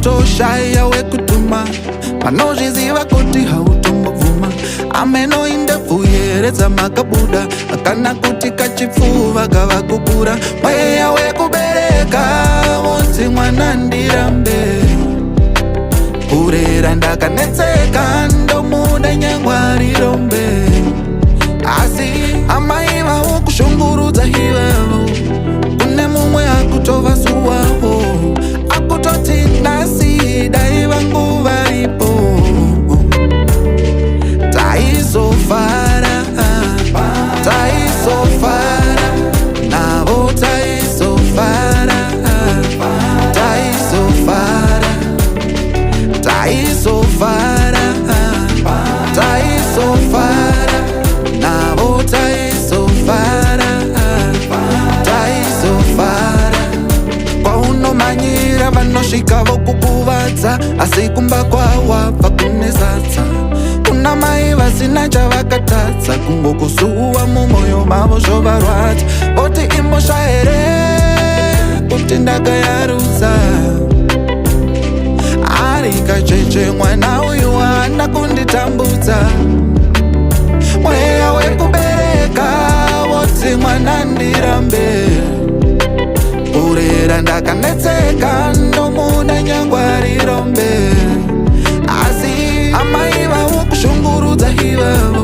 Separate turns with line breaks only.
kutoshaya wekutuma panozviziva kuti hautombobvuma ameno indebvu yeredza makabuda kana kuti kachipfuva kava kukura mweya wekubereka wonzi mwana ndirambe kurera ndakanetseka ndomuda nyangwari rombe asi amai vavo kushungurudza ivavo kune mumwe akutova suwavo akutoti nhasi dai vangu varipo taizofara taizofara navo taizofara taizofara taizofara taizofara navo taizofara taizofara kwaunomanyira vanosvika vokukuvadza asi kumba kwawabva kunesatsa kuna mai vasina chavakatadza kungokusuwa mumwoyo mavo zvovarwadza voti imbosva here kuti ndakayarudza ari kacheche mwana uyu haana kunditambudza mweya wekubereka woti mwana ndirambe kurera ndakanetseka ndomuda nyangwari rombe asi amai vavo kushungurudza ivavo